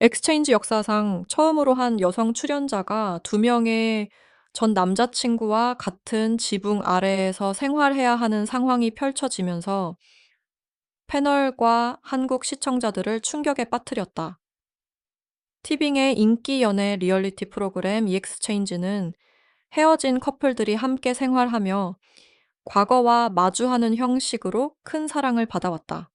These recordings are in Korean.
엑스체인지 역사상 처음으로 한 여성 출연자가 두 명의 전 남자친구와 같은 지붕 아래에서 생활해야 하는 상황이 펼쳐지면서 패널과 한국 시청자들을 충격에 빠뜨렸다. 티빙의 인기 연애 리얼리티 프로그램 EX체인지는 헤어진 커플들이 함께 생활하며 과거와 마주하는 형식으로 큰 사랑을 받아왔다.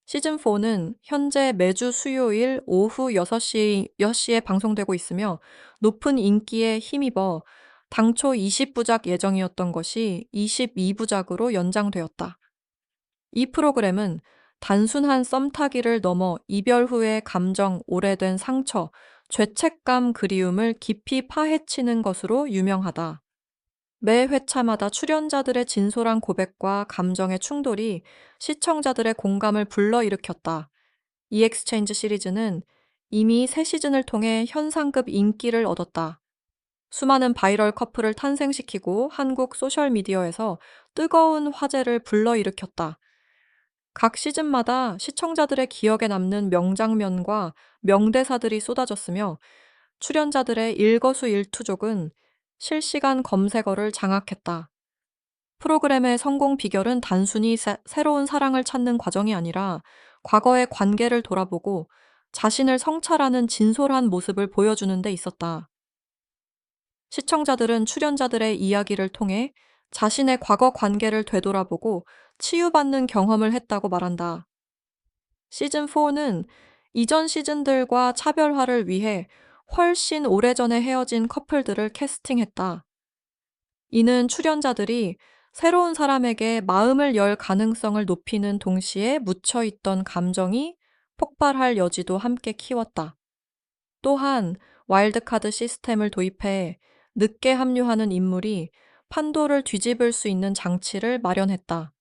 시즌4는 현재 매주 수요일 오후 6시에 방송되고 있으며 높은 인기에 힘입어 당초 20부작 예정이었던 것이 22부작으로 연장되었다. 이 프로그램은 단순한 썸타기를 넘어 이별 후의 감정, 오래된 상처, 죄책감, 그리움을 깊이 파헤치는 것으로 유명하다. 매 회차마다 출연자들의 진솔한 고백과 감정의 충돌이 시청자들의 공감을 불러일으켰다. EX체인지 시리즈는 이미 새 시즌을 통해 현상급 인기를 얻었다. 수많은 바이럴 커플을 탄생시키고 한국 소셜미디어에서 뜨거운 화제를 불러일으켰다. 각 시즌마다 시청자들의 기억에 남는 명장면과 명대사들이 쏟아졌으며 출연자들의 일거수일투족은 실시간 검색어를 장악했다. 프로그램의 성공 비결은 단순히 새로운 사랑을 찾는 과정이 아니라 과거의 관계를 돌아보고 자신을 성찰하는 진솔한 모습을 보여주는 데 있었다. 시청자들은 출연자들의 이야기를 통해 자신의 과거 관계를 되돌아보고 치유받는 경험을 했다고 말한다. 시즌4는 이전 시즌들과 차별화를 위해 훨씬 오래전에 헤어진 커플들을 캐스팅했다. 이는 출연자들이 새로운 사람에게 마음을 열 가능성을 높이는 동시에 묻혀있던 감정이 폭발할 여지도 함께 키웠다. 또한 와일드카드 시스템을 도입해 늦게 합류하는 인물이 판도를 뒤집을 수 있는 장치를 마련했다.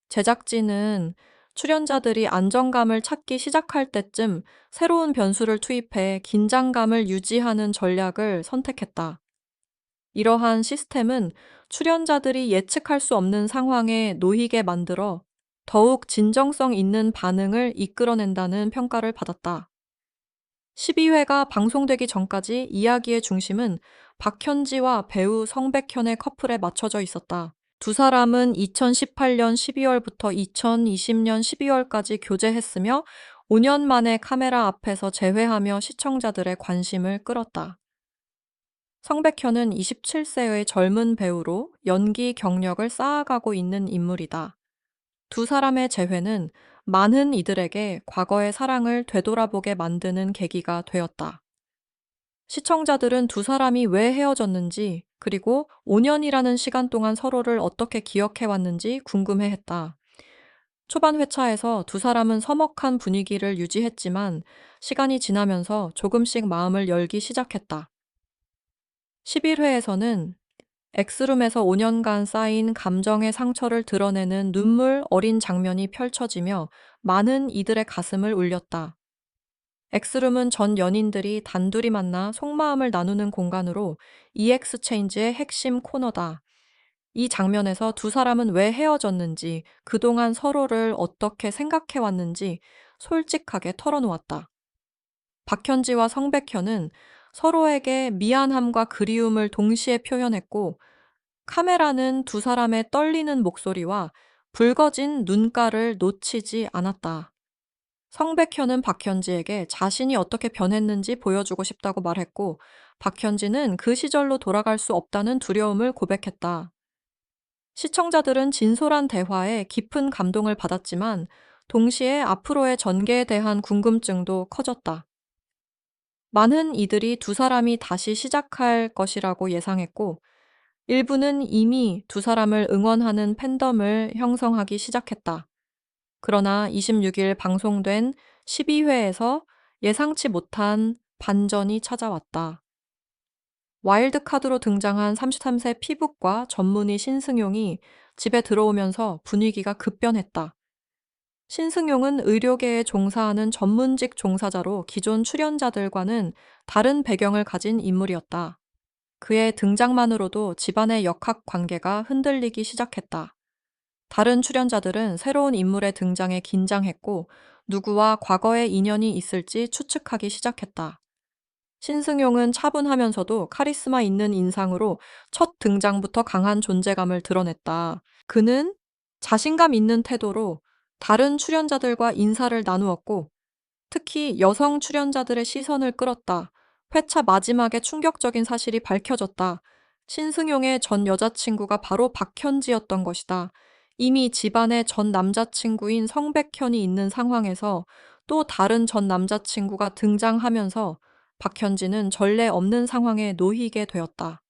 제작진은 출연자들이 안정감을 찾기 시작할 때쯤 새로운 변수를 투입해 긴장감을 유지하는 전략을 선택했다. 이러한 시스템은 출연자들이 예측할 수 없는 상황에 놓이게 만들어 더욱 진정성 있는 반응을 이끌어낸다는 평가를 받았다. 12회가 방송되기 전까지 이야기의 중심은 박현지와 배우 성백현의 커플에 맞춰져 있었다. 두 사람은 2018년 12월부터 2020년 12월까지 교제했으며 5년 만에 카메라 앞에서 재회하며 시청자들의 관심을 끌었다. 성백현은 27세의 젊은 배우로 연기 경력을 쌓아가고 있는 인물이다. 두 사람의 재회는 많은 이들에게 과거의 사랑을 되돌아보게 만드는 계기가 되었다. 시청자들은 두 사람이 왜 헤어졌는지, 그리고 5년이라는 시간 동안 서로를 어떻게 기억해왔는지 궁금해했다. 초반 회차에서 두 사람은 서먹한 분위기를 유지했지만 시간이 지나면서 조금씩 마음을 열기 시작했다. 11회에서는 엑스룸에서 5년간 쌓인 감정의 상처를 드러내는 눈물 어린 장면이 펼쳐지며 많은 이들의 가슴을 울렸다. 엑스룸은 전 연인들이 단둘이 만나 속마음을 나누는 공간으로 EX체인지의 핵심 코너다. 이 장면에서 두 사람은 왜 헤어졌는지, 그동안 서로를 어떻게 생각해왔는지 솔직하게 털어놓았다. 박현지와 성백현은 서로에게 미안함과 그리움을 동시에 표현했고, 카메라는 두 사람의 떨리는 목소리와 붉어진 눈가를 놓치지 않았다. 성백현은 박현지에게 자신이 어떻게 변했는지 보여주고 싶다고 말했고, 박현지는 그 시절로 돌아갈 수 없다는 두려움을 고백했다. 시청자들은 진솔한 대화에 깊은 감동을 받았지만 동시에 앞으로의 전개에 대한 궁금증도 커졌다. 많은 이들이 두 사람이 다시 시작할 것이라고 예상했고, 일부는 이미 두 사람을 응원하는 팬덤을 형성하기 시작했다. 그러나 26일 방송된 12회에서 예상치 못한 반전이 찾아왔다. 와일드카드로 등장한 33세 피북과 전문의 신승용이 집에 들어오면서 분위기가 급변했다. 신승용은 의료계에 종사하는 전문직 종사자로 기존 출연자들과는 다른 배경을 가진 인물이었다. 그의 등장만으로도 집안의 역학 관계가 흔들리기 시작했다. 다른 출연자들은 새로운 인물의 등장에 긴장했고 누구와 과거의 인연이 있을지 추측하기 시작했다. 신승용은 차분하면서도 카리스마 있는 인상으로 첫 등장부터 강한 존재감을 드러냈다. 그는 자신감 있는 태도로 다른 출연자들과 인사를 나누었고, 특히 여성 출연자들의 시선을 끌었다. 회차 마지막에 충격적인 사실이 밝혀졌다. 신승용의 전 여자친구가 바로 박현지였던 것이다. 이미 집안에 전 남자친구인 성백현이 있는 상황에서 또 다른 전 남자친구가 등장하면서 박현지는 전례 없는 상황에 놓이게 되었다.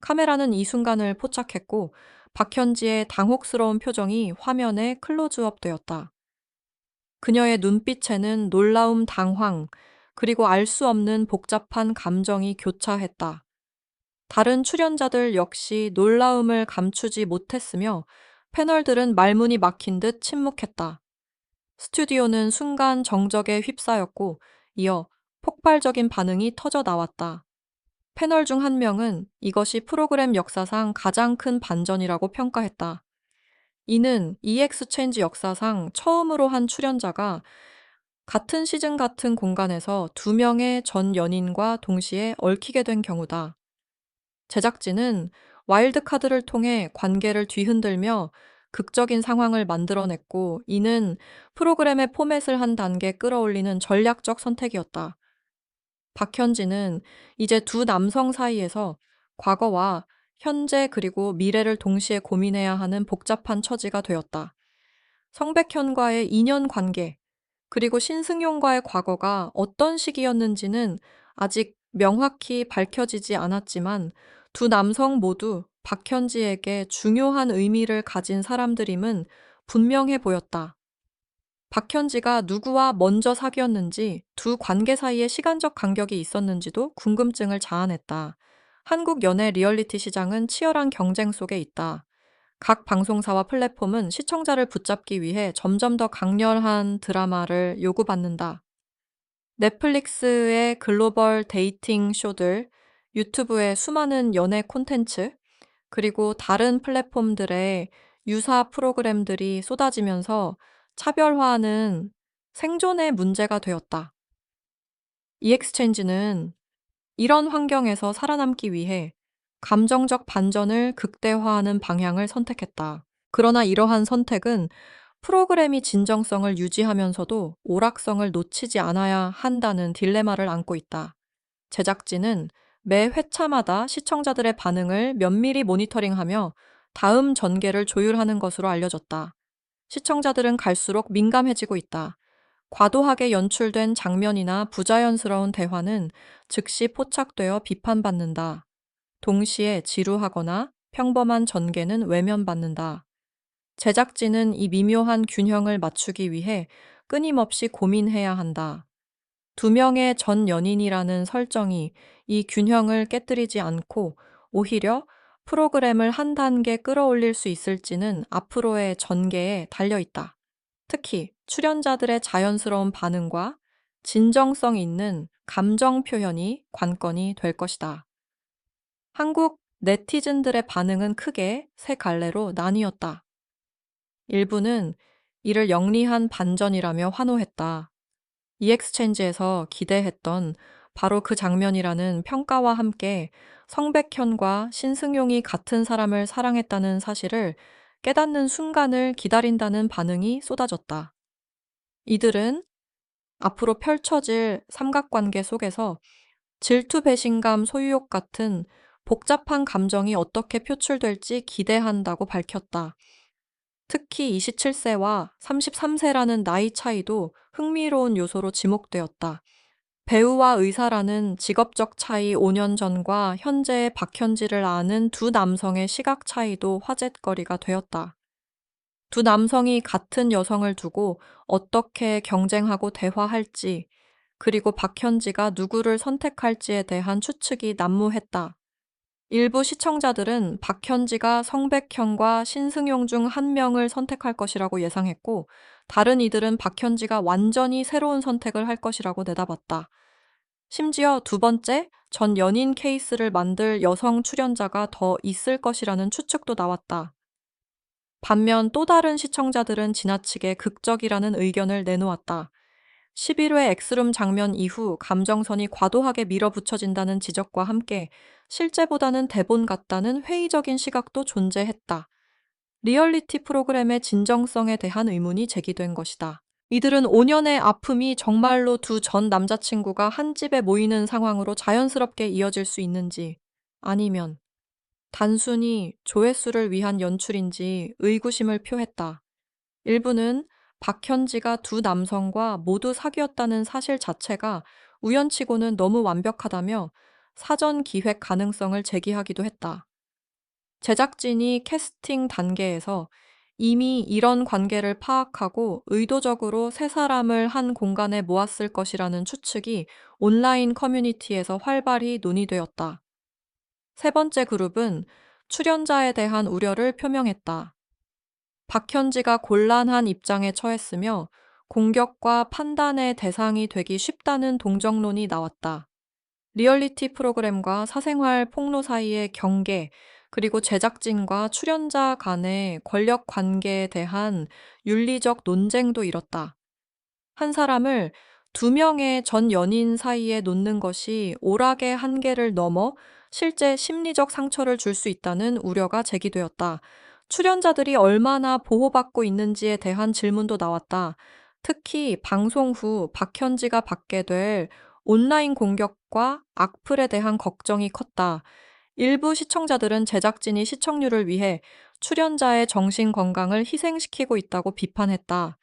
카메라는 이 순간을 포착했고 박현지의 당혹스러운 표정이 화면에 클로즈업 되었다. 그녀의 눈빛에는 놀라움, 당황, 그리고 알 수 없는 복잡한 감정이 교차했다. 다른 출연자들 역시 놀라움을 감추지 못했으며 패널들은 말문이 막힌 듯 침묵했다. 스튜디오는 순간 정적에 휩싸였고 이어 폭발적인 반응이 터져 나왔다. 패널 중 한 명은 이것이 프로그램 역사상 가장 큰 반전이라고 평가했다. 이는 EX체인지 역사상 처음으로 한 출연자가 같은 시즌 같은 공간에서 두 명의 전 연인과 동시에 얽히게 된 경우다. 제작진은 와일드카드를 통해 관계를 뒤흔들며 극적인 상황을 만들어냈고, 이는 프로그램의 포맷을 한 단계 끌어올리는 전략적 선택이었다. 박현지는 이제 두 남성 사이에서 과거와 현재 그리고 미래를 동시에 고민해야 하는 복잡한 처지가 되었다. 성백현과의 인연 관계, 그리고 신승용과의 과거가 어떤 시기였는지는 아직 명확히 밝혀지지 않았지만 두 남성 모두 박현지에게 중요한 의미를 가진 사람들임은 분명해 보였다. 박현지가 누구와 먼저 사귀었는지, 두 관계 사이에 시간적 간격이 있었는지도 궁금증을 자아냈다. 한국 연애 리얼리티 시장은 치열한 경쟁 속에 있다. 각 방송사와 플랫폼은 시청자를 붙잡기 위해 점점 더 강렬한 드라마를 요구받는다. 넷플릭스의 글로벌 데이팅 쇼들, 유튜브의 수많은 연애 콘텐츠, 그리고 다른 플랫폼들의 유사 프로그램들이 쏟아지면서 차별화는 생존의 문제가 되었다. EX체인지는 이런 환경에서 살아남기 위해 감정적 반전을 극대화하는 방향을 선택했다. 그러나 이러한 선택은 프로그램이 진정성을 유지하면서도 오락성을 놓치지 않아야 한다는 딜레마를 안고 있다. 제작진은 매 회차마다 시청자들의 반응을 면밀히 모니터링하며 다음 전개를 조율하는 것으로 알려졌다. 시청자들은 갈수록 민감해지고 있다. 과도하게 연출된 장면이나 부자연스러운 대화는 즉시 포착되어 비판받는다. 동시에 지루하거나 평범한 전개는 외면받는다. 제작진은 이 미묘한 균형을 맞추기 위해 끊임없이 고민해야 한다. 두 명의 전 연인이라는 설정이 이 균형을 깨뜨리지 않고 오히려 프로그램을 한 단계 끌어올릴 수 있을지는 앞으로의 전개에 달려 있다. 특히 출연자들의 자연스러운 반응과 진정성 있는 감정 표현이 관건이 될 것이다. 한국 네티즌들의 반응은 크게 세 갈래로 나뉘었다. 일부는 이를 영리한 반전이라며 환호했다. EX체인지에서 기대했던 바로 그 장면이라는 평가와 함께 성백현과 신승용이 같은 사람을 사랑했다는 사실을 깨닫는 순간을 기다린다는 반응이 쏟아졌다. 이들은 앞으로 펼쳐질 삼각관계 속에서 질투, 배신감, 소유욕 같은 복잡한 감정이 어떻게 표출될지 기대한다고 밝혔다. 특히 27세와 33세라는 나이 차이도 흥미로운 요소로 지목되었다. 배우와 의사라는 직업적 차이 5년 전과 현재의 박현지를 아는 두 남성의 시각 차이도 화제거리가 되었다. 두 남성이 같은 여성을 두고 어떻게 경쟁하고 대화할지, 그리고 박현지가 누구를 선택할지에 대한 추측이 난무했다. 일부 시청자들은 박현지가 성백현과 신승용 중 한 명을 선택할 것이라고 예상했고, 다른 이들은 박현지가 완전히 새로운 선택을 할 것이라고 내다봤다. 심지어 두 번째, 전 연인 케이스를 만들 여성 출연자가 더 있을 것이라는 추측도 나왔다. 반면 또 다른 시청자들은 지나치게 극적이라는 의견을 내놓았다. 11회 엑스룸 장면 이후 감정선이 과도하게 밀어붙여진다는 지적과 함께 실제보다는 대본 같다는 회의적인 시각도 존재했다. 리얼리티 프로그램의 진정성에 대한 의문이 제기된 것이다. 이들은 5년의 아픔이 정말로 두 전 남자친구가 한 집에 모이는 상황으로 자연스럽게 이어질 수 있는지, 아니면 단순히 조회수를 위한 연출인지 의구심을 표했다. 일부는 박현지가 두 남성과 모두 사귀었다는 사실 자체가 우연치고는 너무 완벽하다며 사전 기획 가능성을 제기하기도 했다. 제작진이 캐스팅 단계에서 이미 이런 관계를 파악하고 의도적으로 세 사람을 한 공간에 모았을 것이라는 추측이 온라인 커뮤니티에서 활발히 논의되었다. 세 번째 그룹은 출연자에 대한 우려를 표명했다. 박현지가 곤란한 입장에 처했으며 공격과 판단의 대상이 되기 쉽다는 동정론이 나왔다. 리얼리티 프로그램과 사생활 폭로 사이의 경계, 그리고 제작진과 출연자 간의 권력 관계에 대한 윤리적 논쟁도 일었다. 한 사람을 두 명의 전 연인 사이에 놓는 것이 오락의 한계를 넘어 실제 심리적 상처를 줄 수 있다는 우려가 제기되었다. 출연자들이 얼마나 보호받고 있는지에 대한 질문도 나왔다. 특히 방송 후 박현지가 받게 될 온라인 공격과 악플에 대한 걱정이 컸다. 일부 시청자들은 제작진이 시청률을 위해 출연자의 정신 건강을 희생시키고 있다고 비판했다.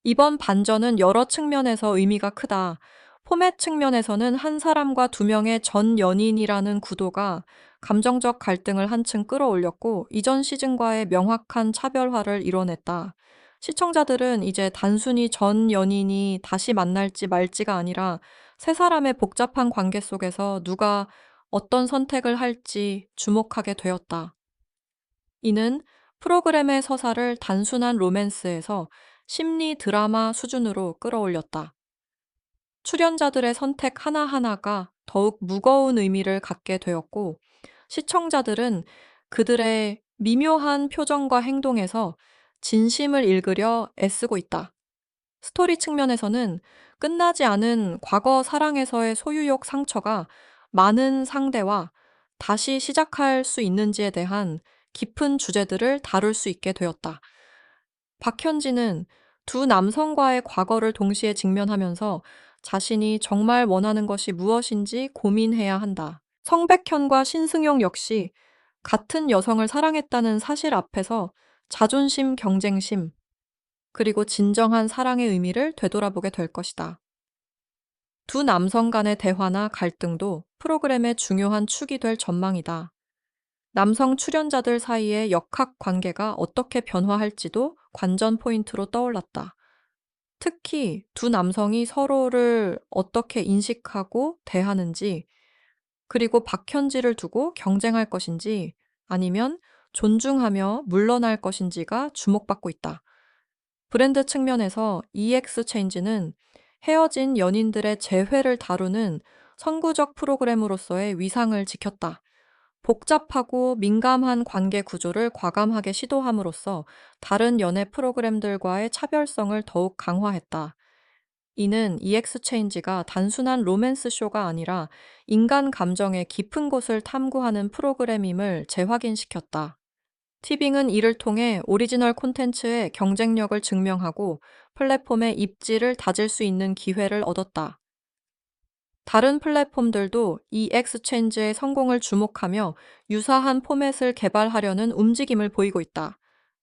이번 반전은 여러 측면에서 의미가 크다. 포맷 측면에서는 한 사람과 두 명의 전 연인이라는 구도가 감정적 갈등을 한층 끌어올렸고, 이전 시즌과의 명확한 차별화를 이뤄냈다. 시청자들은 이제 단순히 전 연인이 다시 만날지 말지가 아니라 세 사람의 복잡한 관계 속에서 누가 어떤 선택을 할지 주목하게 되었다. 이는 프로그램의 서사를 단순한 로맨스에서 심리 드라마 수준으로 끌어올렸다. 출연자들의 선택 하나하나가 더욱 무거운 의미를 갖게 되었고, 시청자들은 그들의 미묘한 표정과 행동에서 진심을 읽으려 애쓰고 있다. 스토리 측면에서는 끝나지 않은 과거 사랑에서의 소유욕 상처가 많은 상대와 다시 시작할 수 있는지에 대한 깊은 주제들을 다룰 수 있게 되었다. 박현지는 두 남성과의 과거를 동시에 직면하면서 자신이 정말 원하는 것이 무엇인지 고민해야 한다. 성백현과 신승용 역시 같은 여성을 사랑했다는 사실 앞에서 자존심, 경쟁심, 그리고 진정한 사랑의 의미를 되돌아보게 될 것이다. 두 남성 간의 대화나 갈등도 프로그램의 중요한 축이 될 전망이다. 남성 출연자들 사이의 역학 관계가 어떻게 변화할지도 관전 포인트로 떠올랐다. 특히 두 남성이 서로를 어떻게 인식하고 대하는지, 그리고 박현지를 두고 경쟁할 것인지 아니면 존중하며 물러날 것인지가 주목받고 있다. 브랜드 측면에서 EX 체인지는 헤어진 연인들의 재회를 다루는 선구적 프로그램으로서의 위상을 지켰다. 복잡하고 민감한 관계 구조를 과감하게 시도함으로써 다른 연애 프로그램들과의 차별성을 더욱 강화했다. 이는 EX 체인지가 단순한 로맨스 쇼가 아니라 인간 감정의 깊은 곳을 탐구하는 프로그램임을 재확인시켰다. 티빙은 이를 통해 오리지널 콘텐츠의 경쟁력을 증명하고 플랫폼의 입지를 다질 수 있는 기회를 얻었다. 다른 플랫폼들도 이 엑스체인지의 성공을 주목하며 유사한 포맷을 개발하려는 움직임을 보이고 있다.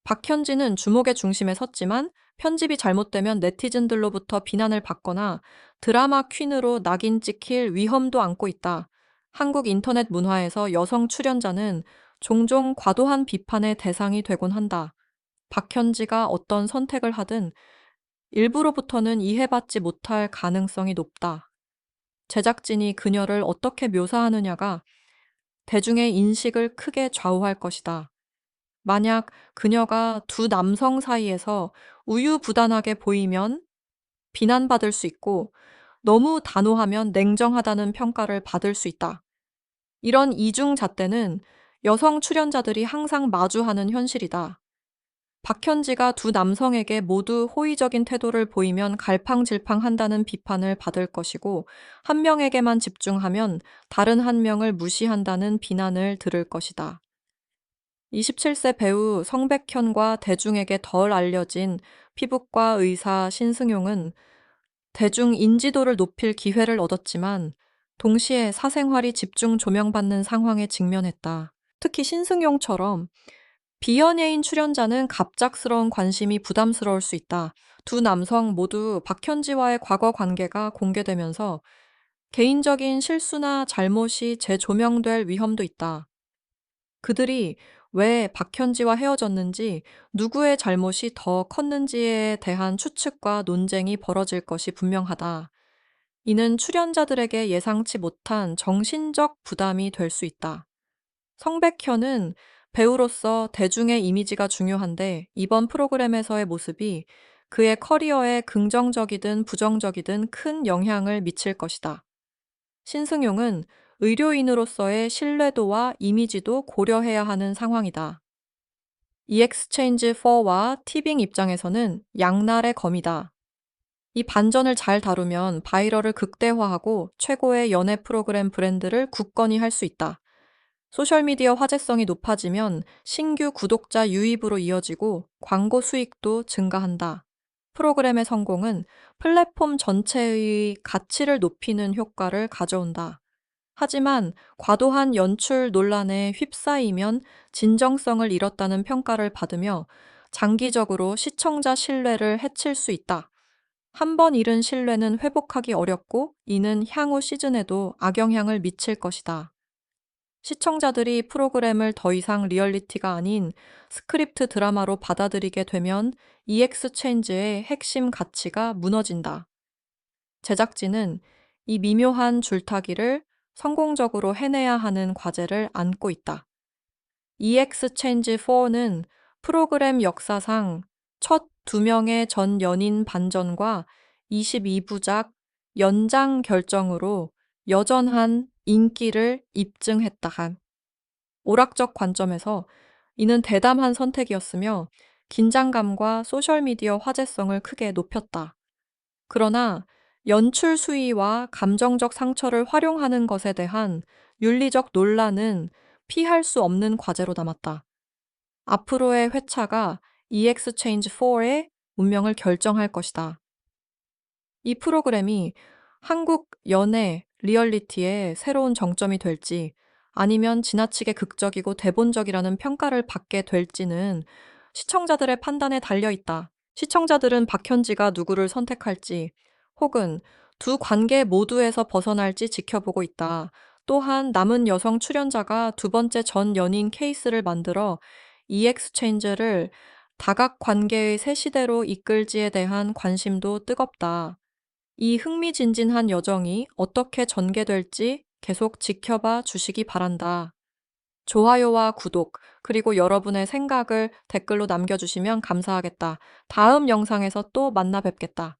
박현지는 주목의 중심에 섰지만 편집이 잘못되면 네티즌들로부터 비난을 받거나 드라마 퀸으로 낙인 찍힐 위험도 안고 있다. 한국 인터넷 문화에서 여성 출연자는 종종 과도한 비판의 대상이 되곤 한다. 박현지가 어떤 선택을 하든 일부로부터는 이해받지 못할 가능성이 높다. 제작진이 그녀를 어떻게 묘사하느냐가 대중의 인식을 크게 좌우할 것이다. 만약 그녀가 두 남성 사이에서 우유부단하게 보이면 비난받을 수 있고, 너무 단호하면 냉정하다는 평가를 받을 수 있다. 이런 이중 잣대는 여성 출연자들이 항상 마주하는 현실이다. 박현지가 두 남성에게 모두 호의적인 태도를 보이면 갈팡질팡한다는 비판을 받을 것이고, 한 명에게만 집중하면 다른 한 명을 무시한다는 비난을 들을 것이다. 27세 배우 성백현과 대중에게 덜 알려진 피부과 의사 신승용은 대중 인지도를 높일 기회를 얻었지만, 동시에 사생활이 집중 조명받는 상황에 직면했다. 특히 신승용처럼 비연예인 출연자는 갑작스러운 관심이 부담스러울 수 있다. 두 남성 모두 박현지와의 과거 관계가 공개되면서 개인적인 실수나 잘못이 재조명될 위험도 있다. 그들이 왜 박현지와 헤어졌는지, 누구의 잘못이 더 컸는지에 대한 추측과 논쟁이 벌어질 것이 분명하다. 이는 출연자들에게 예상치 못한 정신적 부담이 될 수 있다. 성백현은 배우로서 대중의 이미지가 중요한데, 이번 프로그램에서의 모습이 그의 커리어에 긍정적이든 부정적이든 큰 영향을 미칠 것이다. 신승용은 의료인으로서의 신뢰도와 이미지도 고려해야 하는 상황이다. EXChange4와 티빙 입장에서는 양날의 검이다. 이 반전을 잘 다루면 바이럴을 극대화하고 최고의 연애 프로그램 브랜드를 굳건히 할 수 있다. 소셜미디어 화제성이 높아지면 신규 구독자 유입으로 이어지고 광고 수익도 증가한다. 프로그램의 성공은 플랫폼 전체의 가치를 높이는 효과를 가져온다. 하지만 과도한 연출 논란에 휩싸이면 진정성을 잃었다는 평가를 받으며 장기적으로 시청자 신뢰를 해칠 수 있다. 한 번 잃은 신뢰는 회복하기 어렵고, 이는 향후 시즌에도 악영향을 미칠 것이다. 시청자들이 프로그램을 더 이상 리얼리티가 아닌 스크립트 드라마로 받아들이게 되면 EXChange의 핵심 가치가 무너진다. 제작진은 이 미묘한 줄타기를 성공적으로 해내야 하는 과제를 안고 있다. EXChange4는 프로그램 역사상 첫 2명의 전 연인 반전과 22부작 연장 결정으로 여전한 인기를 입증했다. 오락적 관점에서 이는 대담한 선택이었으며, 긴장감과 소셜미디어 화제성을 크게 높였다. 그러나 연출 수위와 감정적 상처를 활용하는 것에 대한 윤리적 논란은 피할 수 없는 과제로 남았다. 앞으로의 회차가 EXChange4의 운명을 결정할 것이다. 이 프로그램이 한국 연애 리얼리티의 새로운 정점이 될지, 아니면 지나치게 극적이고 대본적이라는 평가를 받게 될지는 시청자들의 판단에 달려 있다. 시청자들은 박현지가 누구를 선택할지, 혹은 두 관계 모두에서 벗어날지 지켜보고 있다. 또한 남은 여성 출연자가 두 번째 전 연인 케이스를 만들어 EXChange를 다각관계의 새 시대로 이끌지에 대한 관심도 뜨겁다. 이 흥미진진한 여정이 어떻게 전개될지 계속 지켜봐 주시기 바란다. 좋아요와 구독, 그리고 여러분의 생각을 댓글로 남겨주시면 감사하겠다. 다음 영상에서 또 만나 뵙겠다.